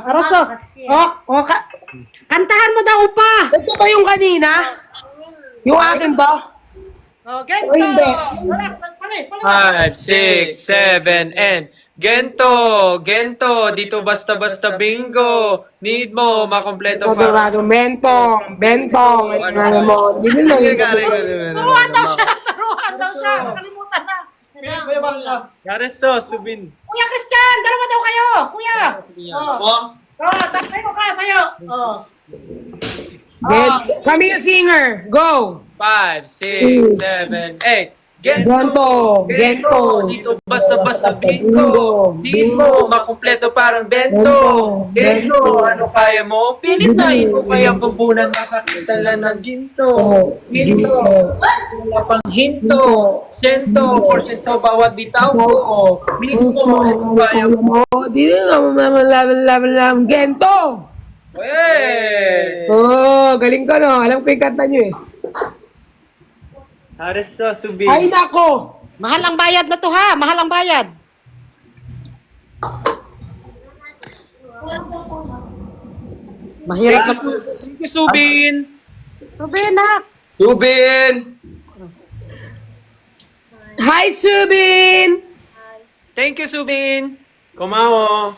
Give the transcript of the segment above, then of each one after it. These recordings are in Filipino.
Araso. Kantahan mo daw pa. Ito ba yung kanina? Yung akin ba? Gento. O hindi? Pali. 5, 6, 7, and Gento! Gento! Dito basta-basta bingo! Need mo, makompleto pa. Dorado, Bentong, ano mo. Hindi nila Turuan daw siya. Kalimutan na. Gareso, Subin. Kuya Christian, dalawa daw kayo. Kuya. Tayo. Kami yung singer. Go! 5, 6, 7, 8. Gento! Dito basta-basta bingo! Need mo, makompleto parang bento! Gento! Ano kaya mo? Pilit na ito kaya bubunan nakakita lang ng ginto! Ginto! Wala pang hinto! Sento! Porsyento bawat bitaw ko! Mismo! Ano kaya mo? Di na laban Gento! Wey! Oh, galing ka no. Alam ko yung kanta nyo eh. Hareso, Subin. Ay nako! Mahal ang bayad na to ha. Mahal ang bayad. Mahirap na po. Thank you, Subin! Sabihin na. Subin! Hi, Subin! Thank you, Subin! Kumawo!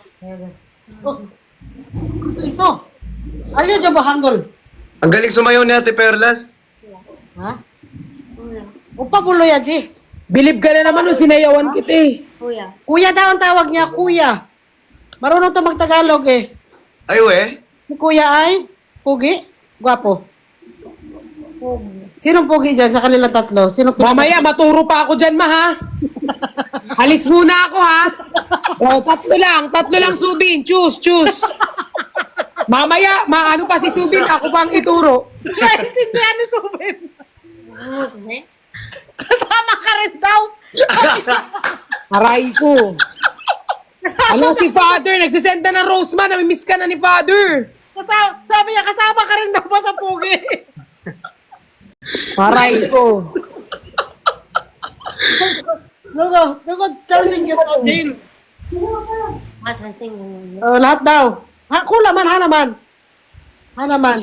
Iso. Ayaw dyan ba hanggol? Ang galing sumayaw ni Ate Perlas. Ha? Upa bulo yan, Ji. Bilib ka na naman nung sinayawan kita eh. Kuya daw ang tawag niya, kuya. Marunong to magtagalog eh. Ay, we? Si kuya ay, pugi, gwapo. Sinong pugi dyan sa kanilang tatlo? Mamaya, maturo pa ako dyan, ma, ha? Alis muna ako, ha? O, tatlo lang, Subin. Choose. Mamaya, ano pa si Subin, ako pang ituro. Naintindihan ni Subin. Kasama ka rin daw. Aray ko. Alam si Father, nagsisend na ng Roseman, namimiss ka na ni Father. Sabi niya, kasama ka rin daw ba sa pugi? Aray ko. Nugo, Charles ka sa jail. 잘생겼는데? Lahat daw. Ha naman.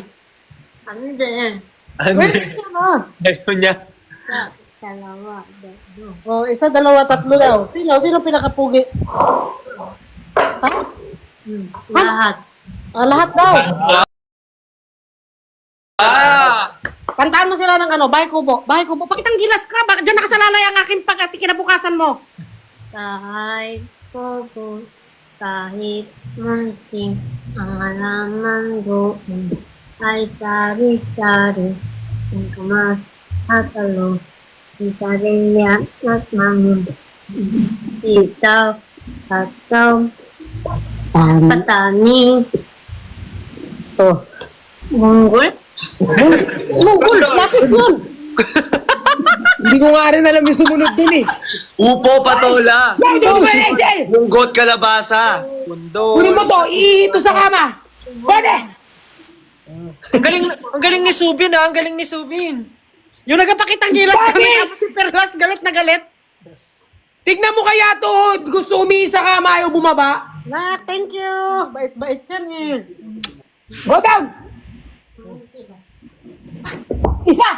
안돼. Wait, siya na. Ayaw niya. 잘 나와. Isa, dalawa, tatlo daw. Sino pinakapugi? Ha? 라핫. Lahat daw. Kantaan mo sila ng bahay kubo. Pakitang gilas ka. Bakit dyan nakasalalay ang aking kinabukasan mo? kahit popo, kahit munting ang halaman doon ay sari-sari, singkamas at alo, isarilya at mangin, sitaw, kataw, patani, munggol, Mugul, lapis yun. Hindi ko nga rin alam yung sumunod dun eh. Upo, patola. Malaysia! Munggot, kalabasa. Pundo. Kunin mo to, iihito sa kama. Pwede! Ang galing ni Subin, ha? Ang galing ni Subin. Yung nagpakitang gilas ka Bakit? si Perlas, galit na galit. Tignan mo kaya to, gusto umihi sa kama, ayaw bumaba. Nak, thank you. Bait yan eh. Go down! Isa!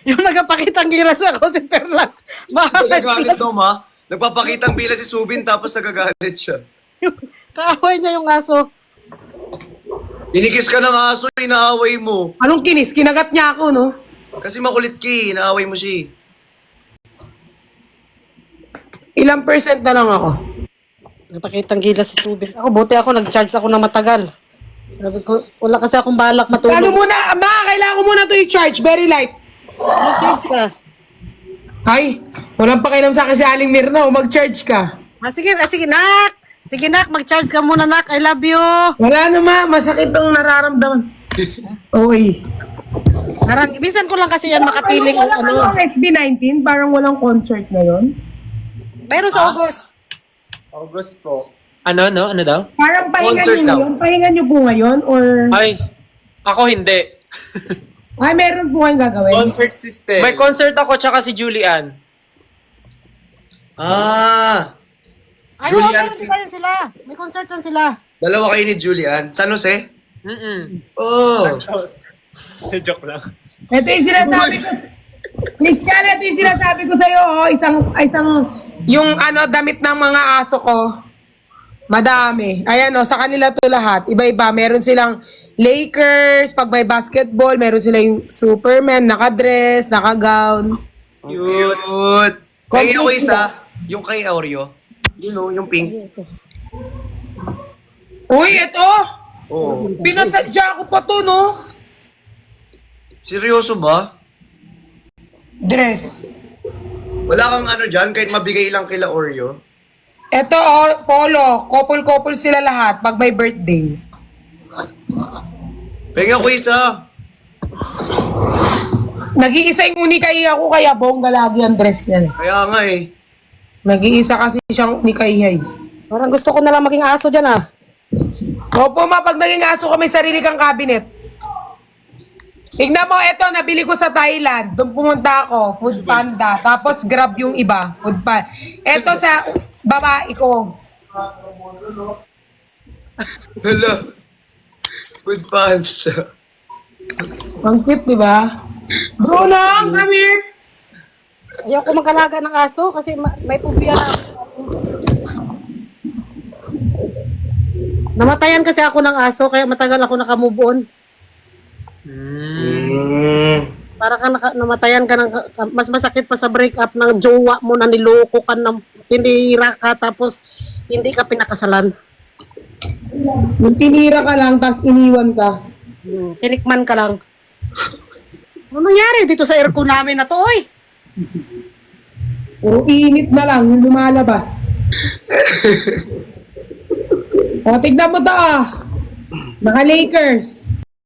Yung nagpakitang gilas ako si Perlas. Nagagalit daw, ma. Nagpapakitang bila si Subin tapos nagagalit siya. Kaaway niya yung aso. Inikis ka ng aso, inaaway mo. Anong kinis? Kinagat niya ako, no? Kasi makulit ka eh, inaaway mo siya eh. Ilang percent na lang ako? Nagpakitang gilas si Subin. Buti ako, nag-charge ako ng matagal. Sabi ko, wala kasi akong balak matulog. Ano muna, kailangan ko muna to i-charge, very light. Mag-charge ka. Ay, walang pakialam sa akin si Aling Mirna, mag-charge ka. Sige, nak. Sige, nak, mag-charge ka muna, nak. I love you. Wala naman, masakit ang nararamdaman. Oy. Minsan ko lang kasi yan makapiling Ano, SB19, parang walang concert ngayon. Pero sa August. August po. Ano daw? Parang pahinga Concert nyo daw. ngayon? Pahinga nyo po ngayon? Or... Ay, ako hindi. Ay, meron po kayong gagawin? Concert system. May concert ako tsaka si Julian. Ah! Ay, Julian meron sila. May concert lang sila. Dalawa kayo ni Julian. San Jose? Oh. Joke lang. Ito yung sinasabi ko. Christian, ito yung sinasabi ko sa'yo, oh. Isang, yung ano, damit ng mga aso ko. Madami. Ayan, oh, sa kanila to lahat. Iba-iba. Meron silang Lakers, pag may basketball, meron sila yung Superman, nakadress, nakagown. Ang cute. Kaya ako isa, yung kay Oreo. You know, yung pink. Uy, ito! Oo. Pinasadya ko pa to, no? Seryoso ba? Dress. Wala kang ano dyan, kahit mabigay lang kila Oreo. Ito, oh, polo. Couple-couple sila lahat pag may birthday. Pengen ako isa. Nag-iisa yung unikay ako, kaya bongga lagi ang dress niya. Kaya nga eh. Nag-iisa kasi siyang unikay. Parang gusto ko na lang maging aso dyan ah. Opo, ma, pag naging aso ka, may sarili kang cabinet. Tignan mo, eto, nabili ko sa Thailand. Doon pumunta ako, Food Panda. Tapos grab yung iba, Food Panda. Eto sa babae ko. Hala. Good pants. Ang cute, di ba? Bruno, come here. Ayaw ko mag-alaga ng aso kasi may phobia na ako. Namatayan kasi ako ng aso kaya matagal ako nakamove on. Para ka namatayan ka ng, mas masakit pa sa breakup ng jowa mo na niloko ka ng tinira ka tapos hindi ka pinakasalan. Nung tinira ka lang, tapos iniwan ka. Tinikman ka lang. Ano nangyari dito sa aircon namin na to, oy? Puro init na lang yung lumalabas. O, tignan mo to ah. Mga Lakers.